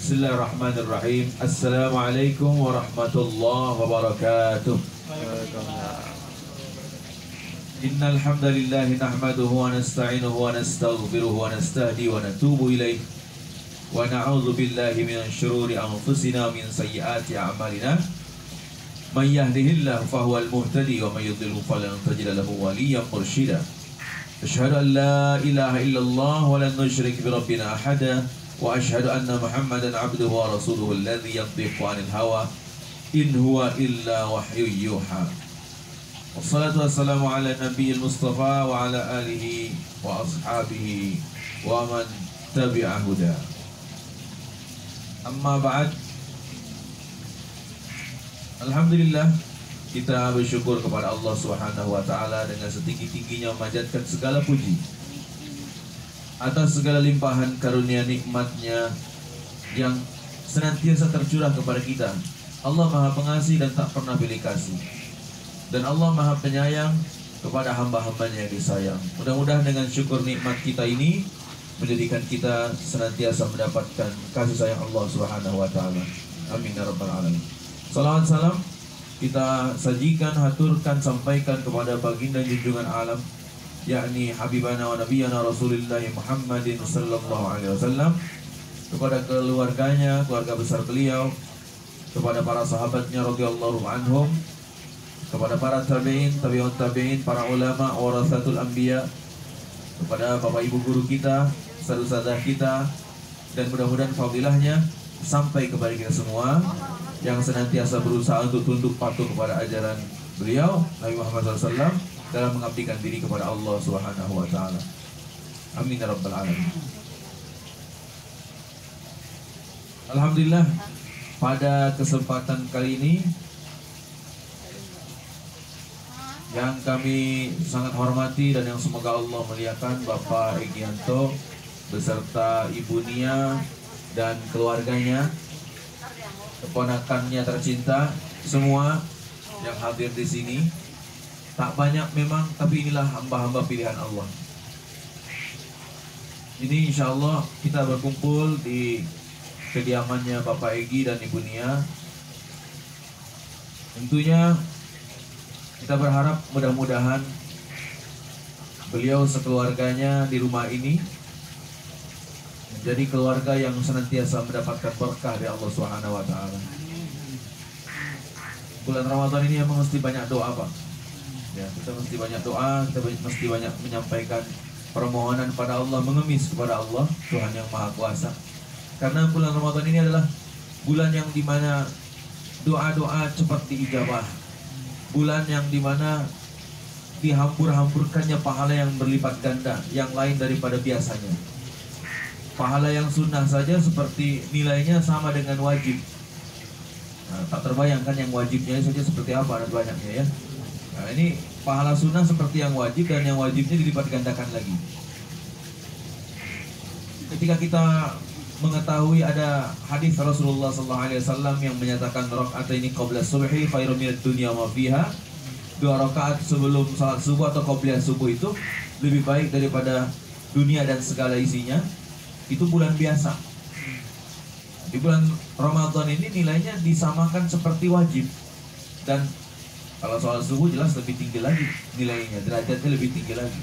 Bismillahirrahmanirrahim. Assalamualaikum warahmatullahi wabarakatuh. Innal hamdalillah nahmaduhu wa nasta'inuhu wa nastaghfiruhu wa nastahdi wa natubu ilaih wa na'udzu billahi minasy syururi anfusina wa min sayyiati a'malina. May yahdihillahu fahuwal muhtadi wa may yudlilhu falan tajida lahu waliyyan mursyida. Asyhadu an la ilaha illallah wa la nusyrik bi rabbina ahada wa asyhadu anna Muhammadan abduhu wa rasuluhu alladzi yantiqu 'anil hawa in huwa illa wahyun yuha. Wassalatu wassalamu ala nabiyil mustafa wa ala alihi wa ashabihi wa man tabi'a huda. Amma ba'd. Alhamdulillah, kita bersyukur kepada Allah Subhanahu wa taala dengan setinggi-tingginya memanjatkan segala puji atas segala limpahan karunia nikmatnya yang senantiasa tercurah kepada kita. Allah Maha Pengasih dan tak pernah pilih kasih, dan Allah Maha Penyayang kepada hamba-hambanya yang disayang. Mudah-mudahan dengan syukur nikmat kita ini menjadikan kita senantiasa mendapatkan kasih sayang Allah Subhanahu wa taala. Amin ya rabbal alamin. Salawat salam kita sajikan, haturkan, sampaikan kepada baginda junjungan alam, yakni Habibana wa Nabiyana Rasulullah Muhammadin sallallahu alaihi wasallam, kepada keluarganya, keluarga besar beliau, kepada para sahabatnya radhiyallahu anhum, kepada para tabi'in, tabi'ut tabi'in, para ulama, warasatul anbiya, kepada bapak ibu guru kita, ustaz-ustazah kita, dan mudah-mudahan fadilahnya sampai kepada kita semua yang senantiasa berusaha untuk tunduk patuh kepada ajaran beliau Nabi Muhammad SAW dalam mengabdikan diri kepada Allah Subhanahu wa taala. Amin ya rabbal alamin. Alhamdulillah, pada kesempatan kali ini yang kami sangat hormati dan yang semoga Allah muliakan, Bapak Egianto beserta Ibu Nia dan keluarganya, keponakannya tercinta, semua yang hadir di sini. Tak banyak memang, tapi inilah hamba-hamba pilihan Allah. Ini insya Allah kita berkumpul di kediamannya Bapak Egi dan Ibu Nia. Tentunya kita berharap mudah-mudahan beliau sekeluarganya di rumah ini menjadi keluarga yang senantiasa mendapatkan berkah dari Allah Subhanahu wa taala. Bulan Ramadan ini memang mesti banyak doa, Pak. Ya, kita mesti banyak doa, kita mesti banyak menyampaikan permohonan pada Allah, mengemis kepada Allah, Tuhan yang Maha Kuasa. Karena bulan Ramadan ini adalah bulan yang dimana doa-doa cepat diijabah, bulan yang dimana dihambur-hamburkannya pahala yang berlipat ganda, yang lain daripada biasanya. Pahala yang sunnah saja seperti nilainya sama dengan wajib. Nah, tak terbayangkan yang wajibnya saja seperti apa dan banyaknya ya. Nah, ini pahala sunnah seperti yang wajib, dan yang wajibnya dilipat gandakan lagi. Ketika kita mengetahui ada hadis Rasulullah SAW yang menyatakan rakaataini qabla subhi khairun minad dunya wa fiha, 2 rakaat sebelum salat subuh atau qabla subuh itu lebih baik daripada dunia dan segala isinya. Itu bulan biasa. Di bulan Ramadan ini nilainya disamakan seperti wajib, dan kalau soal subuh jelas lebih tinggi lagi nilainya, derajatnya lebih tinggi lagi.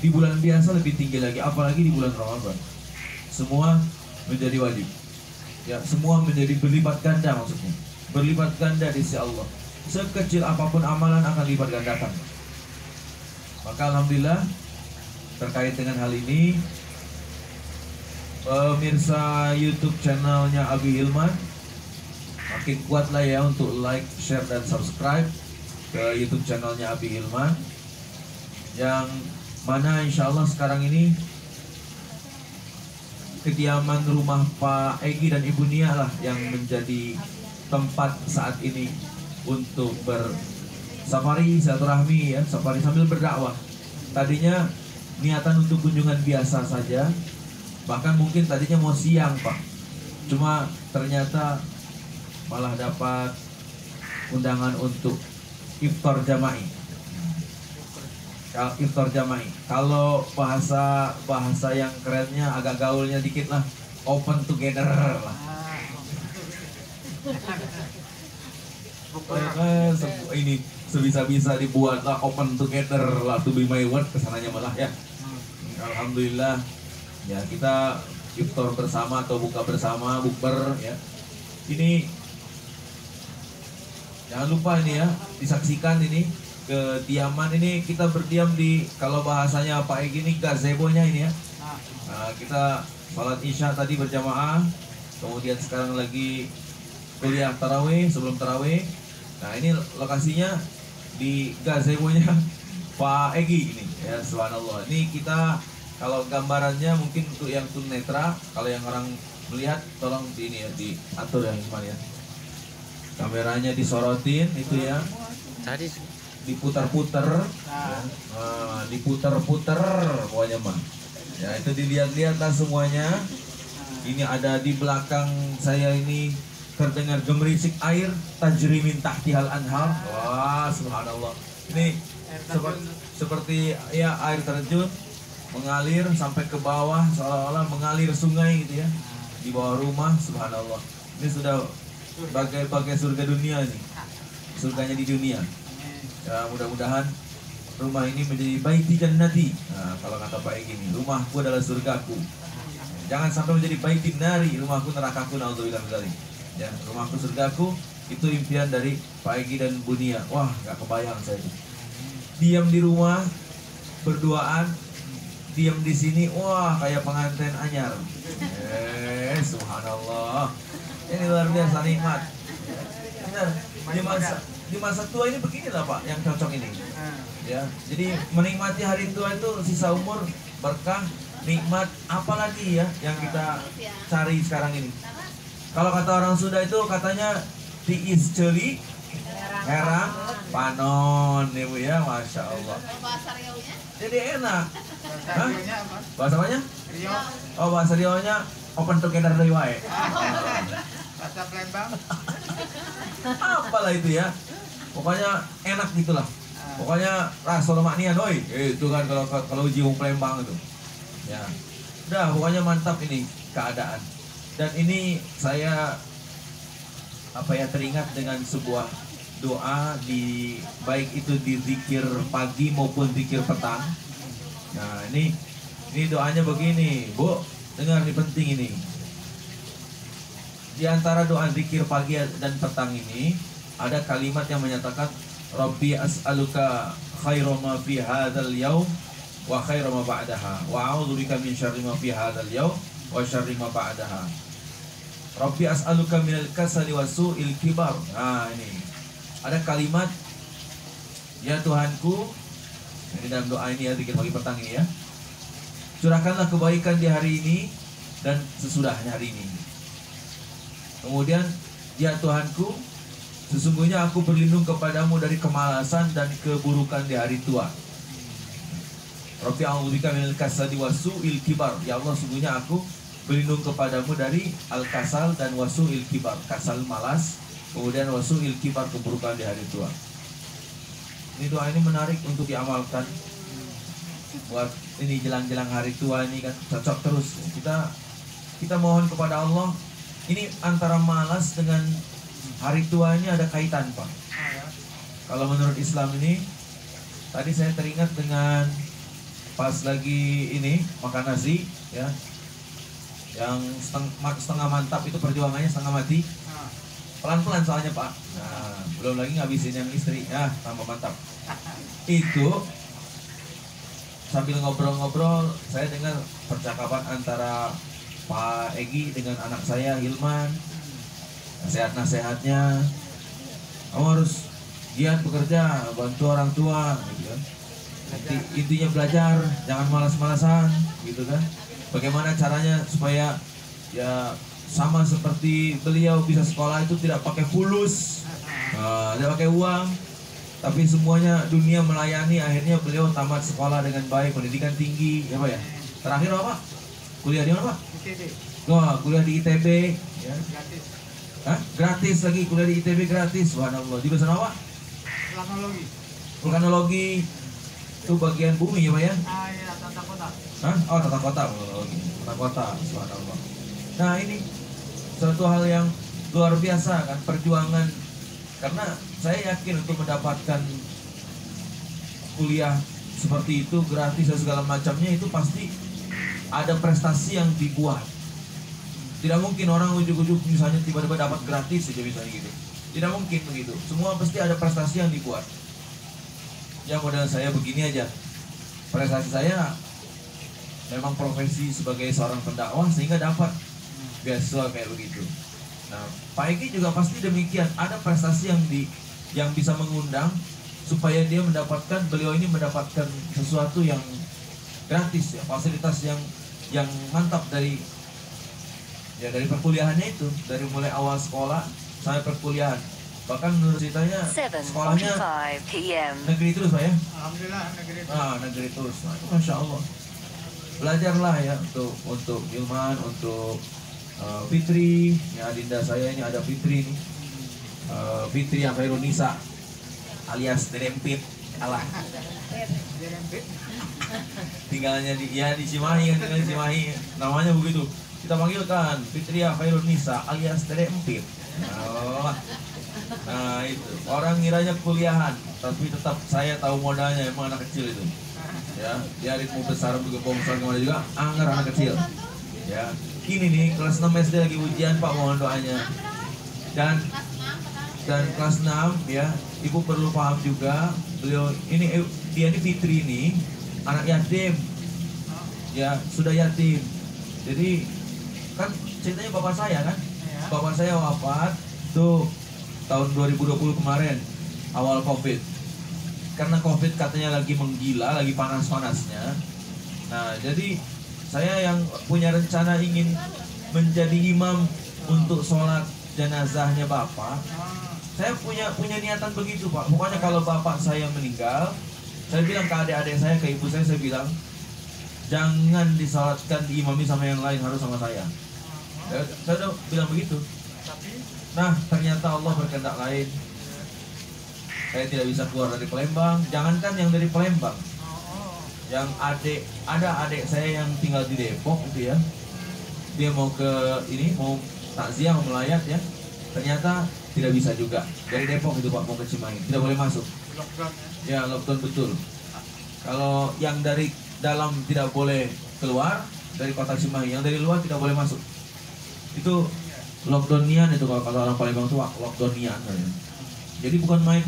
Di bulan biasa lebih tinggi lagi, apalagi di bulan Ramadan. Semua menjadi wajib. Ya, semua menjadi berlipat ganda maksudnya. Berlipat ganda di sisi Allah. Sekecil apapun amalan akan lipat gandakan. Maka alhamdulillah terkait dengan hal ini, pemirsa YouTube channelnya Abi Hilman makin kuatlah ya untuk like, share, dan subscribe ke YouTube channelnya Abi Hilman, yang mana insya Allah sekarang ini kediaman rumah Pak Egi dan Ibu Nia lah yang menjadi tempat saat ini untuk bersafari silaturahmi ya, safari sambil berdakwah. Tadinya niatan untuk kunjungan biasa saja, bahkan mungkin tadinya mau siang Pak, cuma ternyata malah dapat undangan untuk iftar jama'i. Iftar jama'i, kalau bahasa yang kerennya agak gaulnya dikit lah, open together lah. Ini sebisa-bisa dibuatlah open together lah to be my word kesananya malah ya. Alhamdulillah ya, kita iftar bersama atau buka bersama, bukber ya. Ini jangan lupa ini ya, disaksikan ini kediaman ini, kita berdiam di, kalau bahasanya Pak Egi ini gazebo-nya ini ya. Nah, kita salat Isya tadi berjamaah, kemudian sekarang lagi kuliah tarawih, sebelum tarawih. Nah, ini lokasinya di gazebo-nya Pak Egi ini ya, subhanallah. Ini kita, kalau gambarannya mungkin untuk yang tunanetra, kalau yang orang melihat tolong di ini ya, diatur yang gimana ya. Kameranya disorotin itu ya. Tadi Diputar-putar ya. Nah, diputar-putar pokoknya mah. Ya, itu dilihat-lihatlah semuanya. Ini ada di belakang saya ini terdengar gemerisik air, tajri min tahtihal anhar. Wah, subhanallah. Ini seperti ya air terjun mengalir sampai ke bawah, seolah-olah mengalir sungai gitu ya. Di bawah rumah, subhanallah. Ini sudah bagai surga dunia nih. Surganya di dunia. Ya, mudah-mudahan rumah ini menjadi baiti jannati. Nah, kalau kata Pak Egi ini, rumahku adalah surgaku. Jangan sampai menjadi baiti nari, rumahku nerakaku, naudzubillah min dzalik. Ya, rumahku surgaku, itu impian dari Pak Egi dan Bunia. Wah, gak kebayang saya itu. Diam di rumah, berduaan, diam di sini, wah kayak pengantin anyar. Subhanallah. Ini luar biasa nikmat. Benar. Di masa tua ini beginilah Pak, yang cocok ini. Ya, jadi menikmati hari tua itu sisa umur, berkah, nikmat, apalagi ya yang kita cari sekarang ini. Kalau kata orang Sunda itu katanya tiis celi, herang, panon, ya Bu ya, masya Allah. Jadi enak. Hah? Bahasa apanya? Oh, bahasa Riau-nya open together dari wae. Bahasa Palembang. Apalah itu ya. Pokoknya enak gitulah. Pokoknya rasa maknian, oi. Itu kan kalau uji Palembang itu. Ya. Udah, pokoknya mantap ini keadaan. Dan ini saya teringat dengan sebuah doa di, baik itu di zikir pagi maupun zikir petang. Nah, ini doanya begini, Bu. Dengar, ini penting ini. Di antara doa zikir pagi dan petang ini ada kalimat yang menyatakan Rabbi as'aluka khairu ma fi hadzal yaum wa khairu ma ba'daha wa a'udzubika min syarri ma fi hadzal yaum wa syarri ma ba'daha. Rabbi as'aluka minal kasali wa su'il kibar. Nah, ini ada kalimat, ya Tuhanku, ini dalam doa ini ya, zikir pagi petang ini ya. Curahkanlah kebaikan di hari ini dan sesudahnya hari ini. Kemudian, ya Tuhanku, sesungguhnya aku berlindung kepadamu dari kemalasan dan keburukan di hari tua. Rabbi a'udzubika minal kasali wa su'il kibar. Ya Allah, sesungguhnya aku berlindung kepadamu dari al-kasal dan wasu'il kibar. Kasal malas, kemudian wasu'il kibar keburukan di hari tua. Ini doa ini menarik untuk diamalkan. Buat ini jelang-jelang hari tua ini kan cocok terus. Kita mohon kepada Allah. Ini antara malas dengan hari tua ini ada kaitan, Pak. Kalau menurut Islam ini, tadi saya teringat dengan pas lagi ini makan nasi ya, yang setengah mantap itu perjuangannya setengah mati. Pelan-pelan soalnya Pak. Nah, belum lagi ngabisin yang istri. Ya, tambah mantap. Itu sambil ngobrol-ngobrol, saya dengar percakapan antara Pak Egi dengan anak saya Hilman. Nasihat-nasihatnya, kamu harus giat bekerja, bantu orang tua, gitu kan. Intinya belajar, jangan malas-malasan, gitu kan. Bagaimana caranya supaya ya sama seperti beliau bisa sekolah itu tidak pakai fulus, tidak pakai uang, tapi semuanya dunia melayani. Akhirnya beliau tamat sekolah dengan baik, pendidikan tinggi, ya Pak ya. Terakhir apa Pak? Kuliah di mana Pak? ITB. Wah, kuliah di ITB, ya. Gratis. Hah? Gratis lagi, kuliah di ITB gratis. Subhanallah. Jurusan apa? Vulkanologi. Vulkanologi. Itu bagian bumi ya Pak ya? Iya, tata kota. Hah? Oh, tata kota. Tata kota. Subhanallah. Nah, ini suatu hal yang luar biasa kan perjuangan, karena saya yakin untuk mendapatkan kuliah seperti itu gratis dan segala macamnya itu pasti ada prestasi yang dibuat. Tidak mungkin orang ujuk-ujuk misalnya tiba-tiba dapat gratis saja misalnya gitu. Tidak mungkin begitu. Semua pasti ada prestasi yang dibuat. Ya modal saya begini aja. Prestasi saya memang profesi sebagai seorang pendakwah sehingga dapat beasiswa kayak begitu. Nah, Pak Egi juga pasti demikian. Ada prestasi yang bisa mengundang supaya dia mendapatkan, beliau ini mendapatkan sesuatu yang gratis ya, fasilitas yang mantap dari perkuliahannya itu, dari mulai awal sekolah sampai perkuliahan. Bahkan menurut ceritanya sekolahnya 7:45 p.m. negeri terus Pak ya. Alhamdulillah negeri itu. Negeri terus. Nah, itu Masya Allah. Belajarlah ya untuk Ilman, untuk Fitri, ya Dinda saya ini ada Fitri nih. Fitri yang Khairunisa alias Derempit. Alah. Dirempit. Tinggalnya di Cimahi, kan tinggal di Cimahi. Namanya begitu. Kita panggilkan Fitria Khairunisa alias Derempit. Nah itu orang ngiranya kuliahan, tapi tetap saya tahu modalnya, emang anak kecil itu. Ya, biarin mau besar besar kemana juga, anggar anak kecil. Ya, ini nih kelas 6 SD lagi ujian Pak, mohon doanya. Dan kelas 6 ya, Ibu perlu paham juga, beliau ini dia ini Fitri ini anak yatim. Ya, sudah yatim. Jadi kan ceritanya bapak saya kan, bapak saya wafat tuh tahun 2020 kemarin, awal COVID. Karena COVID katanya lagi menggila, lagi panas-panasnya. Nah, jadi saya yang punya rencana ingin menjadi imam untuk sholat jenazahnya bapak. Saya punya niatan begitu Pak. Pokoknya kalau bapak saya meninggal, saya bilang ke adik-adik saya, ke ibu saya bilang, jangan disalatkan, diimami sama yang lain, harus sama saya. Saya udah bilang begitu. Nah, ternyata Allah berkehendak lain. Saya tidak bisa keluar dari Palembang. Jangankan yang dari Palembang, yang ada adik saya yang tinggal di Depok gitu ya. Dia mau mau takziah, mau melayat ya. Ternyata tidak bisa juga. Dari Depok itu Pak mau ke Cimahi, tidak boleh masuk. Lockdown ya. Ya, lockdown betul. Kalau yang dari dalam tidak boleh keluar dari kota Cimahi, yang dari luar tidak boleh masuk. Itu lockdownian itu kalau orang Palembang itu lockdownian. Jadi bukan main.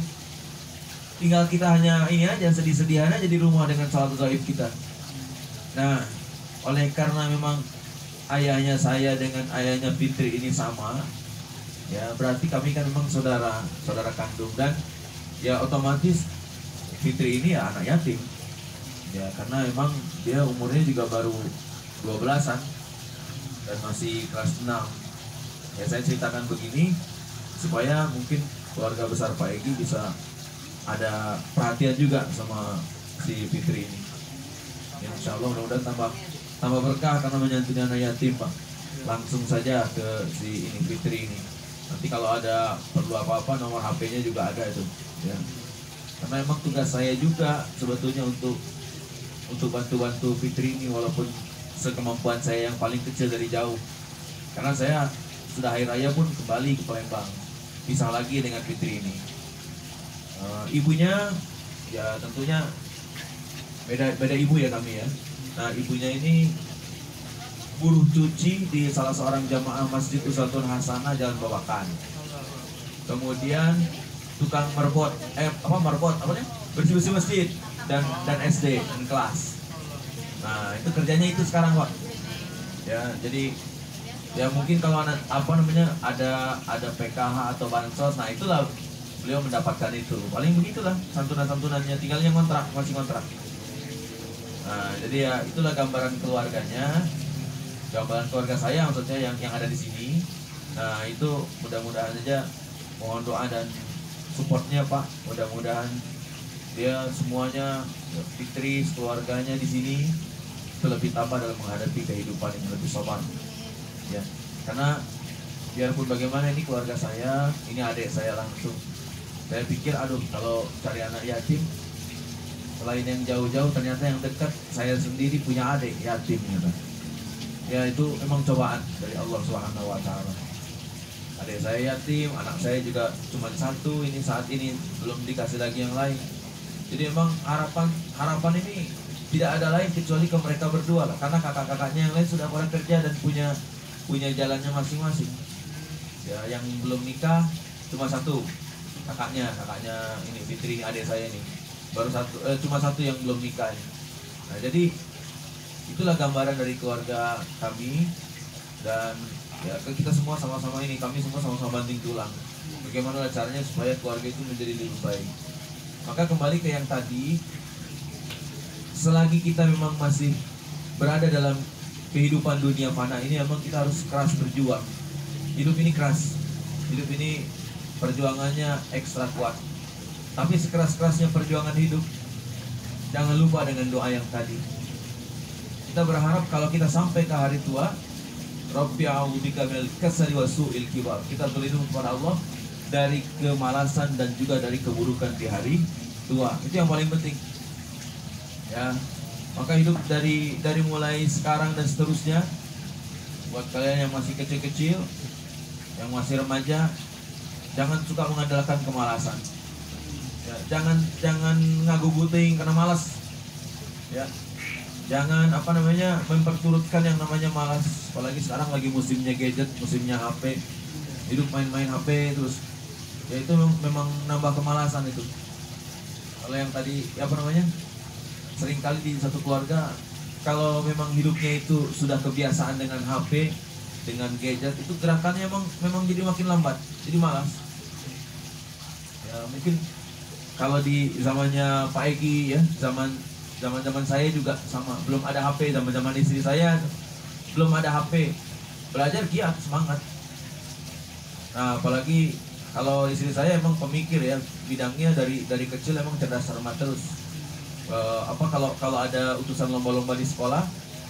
Tinggal kita hanya ini aja, sedih-sedihan aja di rumah dengan salat gaib kita. Nah, oleh karena memang ayahnya saya dengan ayahnya Fitri ini sama, ya berarti kami kan memang saudara kandung, dan ya otomatis Fitri ini ya anak yatim. Ya karena memang dia umurnya juga baru 12-an dan masih kelas 6. Ya saya ceritakan begini supaya mungkin keluarga besar Pak Egi bisa ada perhatian juga sama si Fitri ini. Ya, insya Allah mudah-mudahan tambah berkah karena menyantuni anak yatim Pak. Langsung saja ke si ini Fitri ini. Nanti kalau ada perlu apa-apa nomor HP-nya juga ada itu. Ya. Karena memang tugas saya juga sebetulnya untuk bantu-bantu Fitri ini walaupun sekemampuan saya yang paling kecil dari jauh. Karena saya sudah hari raya pun kembali ke Palembang, pisah lagi dengan Fitri ini. Ibunya ya tentunya beda ibu ya kami ya. Nah ibunya ini buruh cuci di salah seorang jamaah Masjid Uswatun Hasanah Jalan Babakan. Kemudian tukang marbot bersih-bersih masjid dan SD dan kelas. Nah itu kerjanya itu sekarang Pak. Ya jadi ya mungkin kalau ada PKH atau bansos, nah itulah beliau mendapatkan itu. Paling begitulah santunan-santunannya, tinggalnya masih kontrak. Nah jadi ya itulah gambaran keluarganya, gambaran keluarga saya maksudnya yang ada di sini. Nah itu mudah-mudahan saja, mohon doa dan supportnya Pak. Mudah-mudahan dia semuanya, Fitri, keluarganya di sini lebih tambah dalam menghadapi kehidupan yang lebih sopan. Ya, karena biarpun bagaimana ini keluarga saya, ini adik saya langsung. Saya pikir kalau cari anak yatim, selain yang jauh-jauh ternyata yang dekat saya sendiri punya adik yatim gitu. Ya itu memang cobaan dari Allah Subhanahu wa taala. Adik saya yatim, anak saya juga cuma satu ini saat ini, belum dikasih lagi yang lain. Jadi memang harapan ini tidak ada lain kecuali ke mereka berdua lah, karena kakak-kakaknya yang lain sudah pada kerja dan punya jalannya masing-masing. Ya, yang belum nikah cuma satu, kakaknya ini Fitri, adik saya ini baru satu, cuma satu yang belum nikah ini. Nah, jadi itulah gambaran dari keluarga kami. Dan ya kita semua sama-sama ini, kami semua sama-sama banting tulang bagaimana caranya supaya keluarga itu menjadi lebih baik. Maka kembali ke yang tadi, selagi kita memang masih berada dalam kehidupan dunia fana ini, memang kita harus keras berjuang. Hidup ini keras, hidup ini perjuangannya ekstra kuat. Tapi sekeras-kerasnya perjuangan hidup, jangan lupa dengan doa yang tadi. Kita berharap kalau kita sampai ke hari tua, Rabbi a'udzubika minal kasali wa su'il kibar, kita berlindung kepada Allah dari kemalasan dan juga dari keburukan di hari tua. Itu yang paling penting. Ya, maka hidup dari mulai sekarang dan seterusnya, buat kalian yang masih kecil-kecil, yang masih remaja, jangan suka mengandalkan kemalasan. Ya, jangan ngagu-guting karena malas. Ya. Jangan memperturutkan yang namanya malas. Apalagi sekarang lagi musimnya gadget, musimnya HP. Hidup main-main HP terus. Ya itu memang nambah kemalasan itu. Kalau yang tadi seringkali di satu keluarga, kalau memang hidupnya itu sudah kebiasaan dengan HP, dengan gadget, itu gerakannya memang jadi makin lambat, jadi malas. Ya mungkin kalau di zamannya Pak Egi ya, zaman saya juga sama, belum ada HP. Zaman istri saya belum ada HP, belajar giat, semangat. Nah, apalagi kalau istri saya emang pemikir ya, bidangnya dari kecil emang cerdas cermat terus. Kalau ada utusan lomba-lomba di sekolah,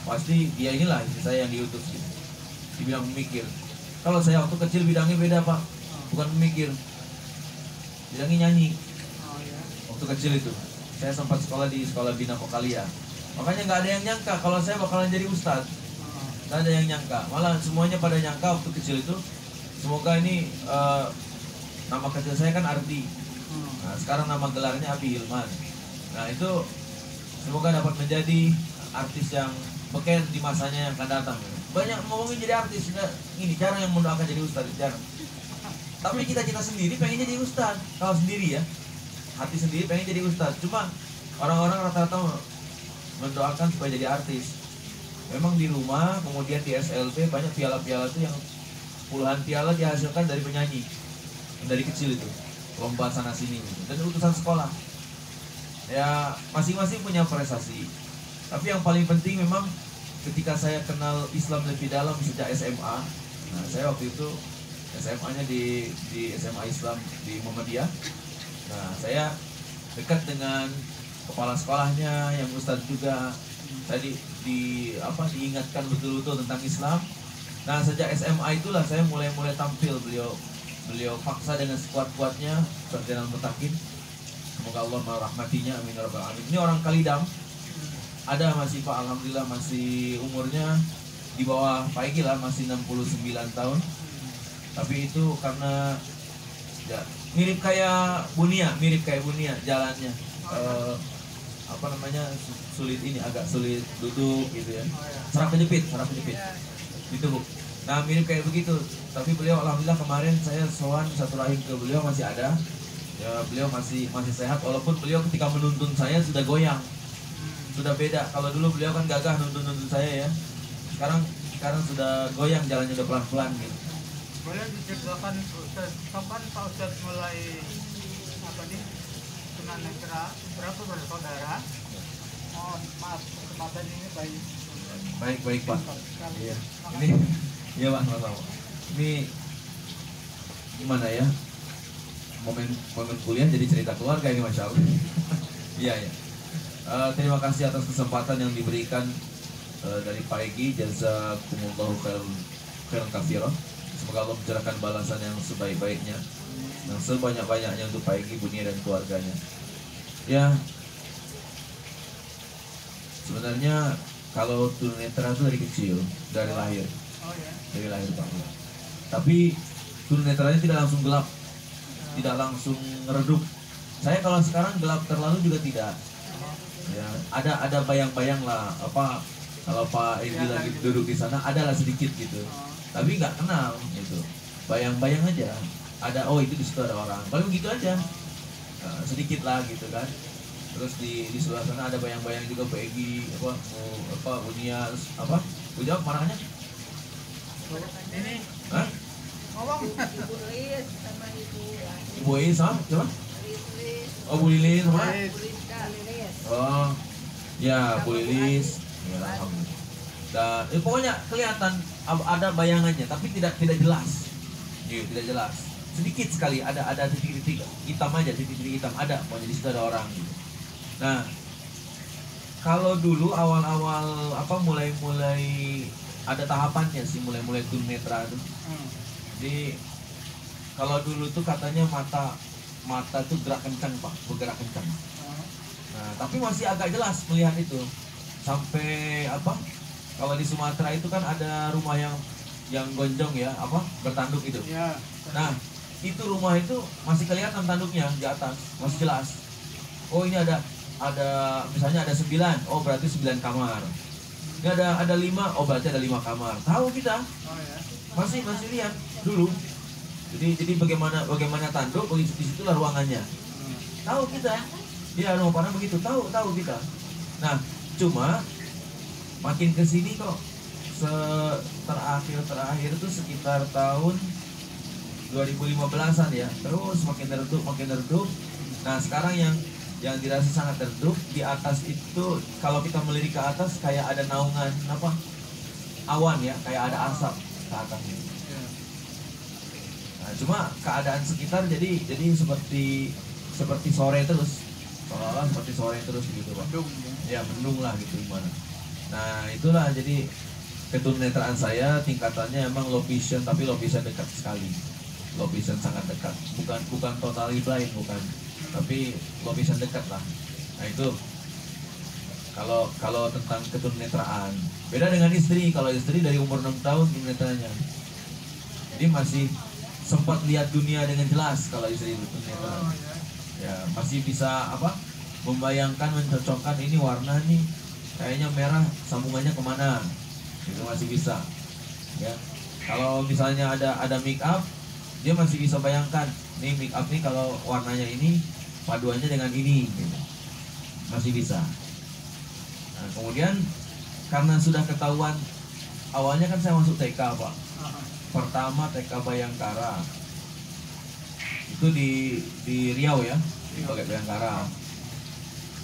pasti dia inilah istri saya yang diutus gitu. Dibilang pemikir. Kalau saya waktu kecil bidangnya beda Pak, bukan pemikir, bidangnya nyanyi. Waktu kecil itu saya sempat sekolah di sekolah bina vokalia. Makanya nggak ada yang nyangka kalau saya bakalan jadi ustadz. Nggak ada yang nyangka. Malah semuanya pada nyangka waktu kecil itu. Semoga ini nama kecil saya kan Ardi. Nah, sekarang nama gelarnya Abi Hilman. Nah itu semoga dapat menjadi artis yang beken di masanya yang akan datang. Banyak ngomongin jadi artis, ini jarang yang mendoakan jadi ustadz, jarang. Tapi cita-cita sendiri pengen jadi ustadz. Kalau sendiri ya, hati sendiri pengen jadi ustadz. Cuma orang-orang rata-rata mendoakan supaya jadi artis. Memang di rumah, kemudian di SLB banyak piala-piala itu yang puluhan piala dihasilkan dari penyanyi dari kecil itu, lomba sana sini gitu. Dan utusan sekolah. Ya masing-masing punya prestasi. Tapi yang paling penting memang ketika saya kenal Islam lebih dalam sejak SMA. Nah saya waktu itu SMA-nya di SMA Islam di Muhammadiyah. Nah, saya dekat dengan kepala sekolahnya yang ustadz juga. Tadi diingatkan betul-betul tentang Islam. Nah, sejak SMA itulah saya mulai tampil. Beliau paksa dengan sekuat-kuatnya seperti dalam Mutakin. Semoga Allah merahmatinya, amin ya rabbal alamin. Ini orang Kalidam. Ada masih Pak, alhamdulillah masih umurnya di bawah Pak Egi lah, masih 69 tahun. Tapi itu karena ya mirip kayak Bunia jalannya. Agak sulit duduk gitu ya. Saraf kejepit. Gitu Bu. Nah, mirip kayak begitu. Tapi beliau alhamdulillah kemarin saya sowan satu rahim ke beliau masih ada. Ya, beliau masih sehat walaupun beliau ketika menuntun saya sudah goyang. Sudah beda. Kalau dulu beliau kan gagah nuntun saya ya. Sekarang sudah goyang, jalannya udah pelan-pelan gitu. Boleh diceritakan kapan Pak Ustadz mulai tunanetra berapa bersaudara? Oh maaf, kesempatan ini Baik Pak. Iya. Ini iya Pak, sama-sama. Ini gimana ya? Momen kuliah jadi cerita keluarga ini, Masya Allah. Iya. Terima kasih atas kesempatan yang diberikan dari Pak Egi. Jazakumullahu khairan katsiran. Semoga Allah mencurahkan balasan yang sebaik-baiknya dan sebanyak-banyaknya untuk Pak Egi, Bunia dan keluarganya. Ya, sebenarnya kalau tunanetra itu dari kecil, dari lahir. Dari lahir Pak. Tapi tunanetranya tidak langsung gelap, tidak langsung redup. Saya kalau sekarang gelap terlalu juga tidak. Ya, ada bayang-bayang lah apa kalau Pak Edi lagi duduk di sana adalah sedikit gitu. Tapi nggak kenal gitu. Bayang-bayang aja. Ada oh itu di situ ada orang. Paling gitu aja. Sedikit lah gitu kan. Terus di sebelah sana ada bayang-bayang juga Pak Edi apa Bunia apa? Ujak marahnya? Ini Hah? ngomong. Ibu Isa, coba? Oh Bu Lilis sama? Oh, ya Bu Lilis. Ya, alhamdulillah. Dan pokoknya kelihatan ada bayangannya, tapi tidak jelas. Iya, tidak jelas. Sedikit sekali ada titik-titik hitam aja, titik-titik hitam ada. Pokoknya di situ ada orang. Gitu. Nah, kalau dulu awal-awal apa mulai ada tahapannya sih mulai tunanetra tuh. Jadi kalau dulu tuh katanya mata tuh gerak kencang Pak, bergerak kencang. Nah, tapi masih agak jelas melihat itu. Sampai apa? Kalau di Sumatera itu kan ada rumah yang gonjong ya, apa? Bertanduk itu. Ya. Nah, itu rumah itu masih kelihatan tanduknya di atas, masih jelas. Oh, ini ada misalnya ada 9, oh berarti 9 kamar. Ini ada 5, oh berarti ada 5 kamar. Tahu kita. Oh ya. Masih lihat dulu. Jadi bagaimana tanduk, disitulah ruangannya. Tahu kita. Ya, rumah panah begitu. Tahu kita. Nah, cuma makin ke sini kok terakhir itu sekitar tahun 2015-an ya. Terus makin redup. Nah, sekarang yang dirasa sangat redup di atas itu kalau kita melirik ke atas kayak ada naungan apa? Awan ya, kayak ada asap ke atasnya. Nah, cuma keadaan sekitar jadi seperti sore terus. Seolah-olah seperti sore terus gitu Pak. Mendung Ya mendung lah gitu gimana. Nah itulah jadi ketunanetraan saya tingkatannya emang low vision tapi low vision dekat sekali. Low vision sangat dekat. Bukan totally blind bukan. Tapi low vision dekat lah. Nah itu kalau tentang ketunanetraan. Beda dengan istri. Kalau istri dari umur 6 tahun tunanetranya. Jadi masih sempat lihat dunia dengan jelas kalau istri itu tunanetra. Ya masih bisa apa membayangkan mencocokkan ini warna nih kayaknya merah sambungannya kemana itu masih bisa ya. Kalau misalnya ada make up dia masih bisa bayangkan nih make up nih kalau warnanya ini paduannya dengan ini gitu. Masih bisa. Nah, kemudian karena sudah ketahuan awalnya kan saya masuk TK Pak. Pertama TK Bayangkara itu di Riau ya, di Bayangkara.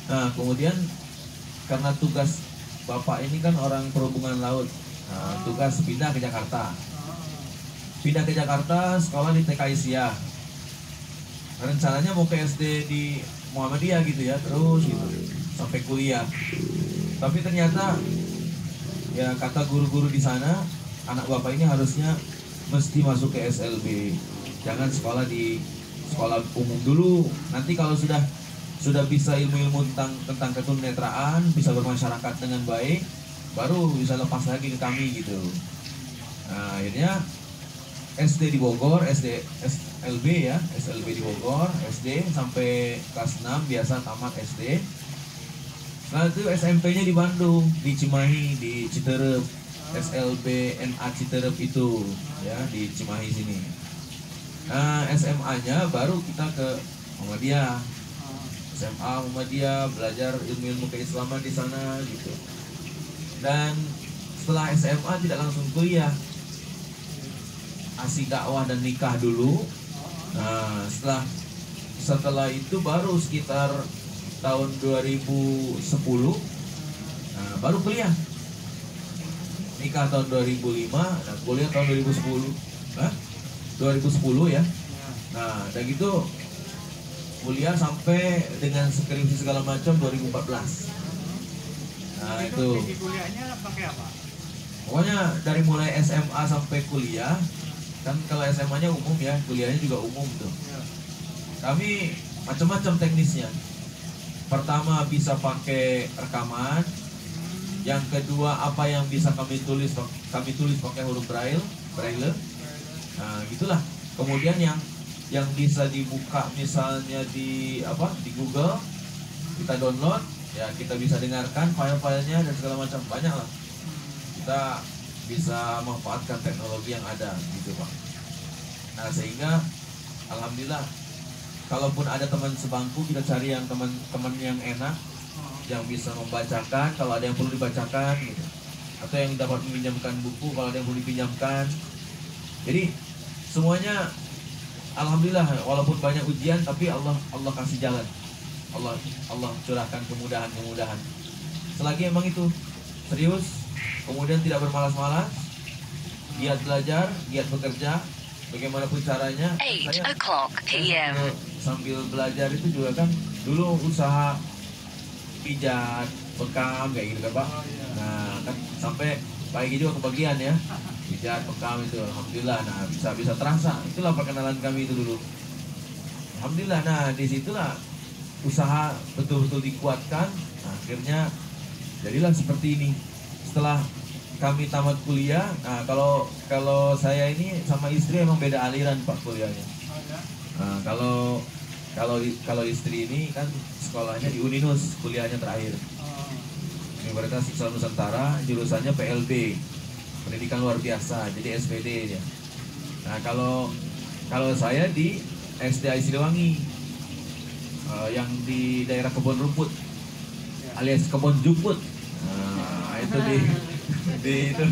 Nah kemudian karena tugas bapak ini kan orang perhubungan laut, nah, tugas pindah ke Jakarta. Pindah ke Jakarta sekolah di TK Isya. Rencananya mau ke SD di Muhammadiyah gitu ya, terus gitu sampai kuliah. Tapi ternyata ya kata guru-guru di sana anak bapak ini harusnya mesti masuk ke SLB. Jangan sekolah di sekolah umum dulu. Nanti kalau sudah bisa ilmu-ilmu tentang ketunanetraan, bisa bermasyarakat dengan baik, baru bisa lepas lagi ke kami gitu. Nah, akhirnya SD di Bogor, SLB ya, SLB di Bogor, SD sampai kelas 6 biasa tamat SD. Nah itu SMP-nya di Bandung, di Cimahi, di Citerep, SLB NA Citerep itu ya di Cimahi sini. Nah SMA-nya baru kita ke Muhammadiyah, SMA Muhammadiyah belajar ilmu-ilmu keislaman di sana gitu. Dan setelah SMA tidak langsung kuliah, asik dakwah dan nikah dulu. Nah setelah itu baru sekitar tahun 2010 baru kuliah. Nikah tahun 2005 dan kuliah tahun 2010. 2010 ya. Nah, dan gitu kuliah sampai dengan skripsi segala macam 2014. Nah, itu. Kuliahnya pakai apa? Pokoknya dari mulai SMA sampai kuliah, kan kalau SMA-nya umum ya, kuliahnya juga umum tuh. Kami macam-macam teknisnya. Pertama bisa pakai rekaman. Yang kedua apa yang bisa kami tulis pakai huruf braille. Nah, gitulah. Kemudian yang bisa dibuka misalnya di Google, kita download, ya kita bisa dengarkan file-filenya dan segala macam, banyak lah. Kita bisa memanfaatkan teknologi yang ada gitu Pak. Nah sehingga alhamdulillah, kalaupun ada teman sebangku, kita cari yang teman-teman yang enak, yang bisa membacakan kalau ada yang perlu dibacakan gitu. Atau yang dapat meminjamkan buku kalau ada yang perlu dipinjamkan. Jadi semuanya alhamdulillah, walaupun banyak ujian tapi Allah kasih jalan. Allah curahkan kemudahan. Selagi emang itu serius, kemudian tidak bermalas-malas, giat belajar, giat bekerja, bagaimanapun caranya. 8 o'clock PM. Sambil belajar itu juga kan dulu usaha pijat, bekam kayak gitu kan Pak. Nah kan sampai pagi juga kebagian ya, pijat, bekam itu alhamdulillah. Nah bisa terasa, itulah perkenalan kami itu dulu. Alhamdulillah. Nah disitulah usaha betul-betul dikuatkan. Nah, akhirnya jadilah seperti ini. Setelah kami tamat kuliah, nah kalau saya ini sama istri emang beda aliran Pak kuliahnya. Nah, kalau istri ini kan sekolahnya di Uninus, kuliahnya terakhir. Universitas Islam Nusantara, jurusannya PLB, pendidikan luar biasa, jadi SPD dia. Nah kalau saya di SDA Siliwangi, yang di daerah Kebon Rumput, alias Kebon Juput. Nah itu di itu.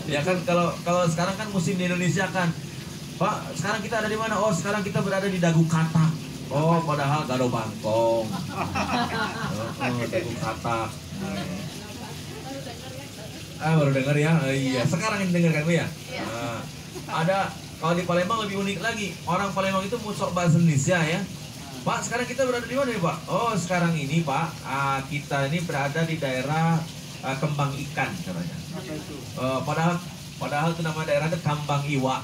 Ya kan kalau sekarang kan musim di Indonesia kan, Pak, sekarang kita ada di mana? Oh, sekarang kita berada di Dagu Katak. Oh, padahal Gado Bangkong. Dagu Katak. Baru dengar ya? Iya, sekarang ini dengar kan Bu ya? Ada, kalau di Palembang lebih unik lagi. Orang Palembang itu musuh bahasa Indonesia ya. Pak, sekarang kita berada di mana nih Pak? Oh, sekarang ini Pak, kita ini berada di daerah Kembang Ikan katanya. Padahal itu nama daerahnya Kambang Iwa.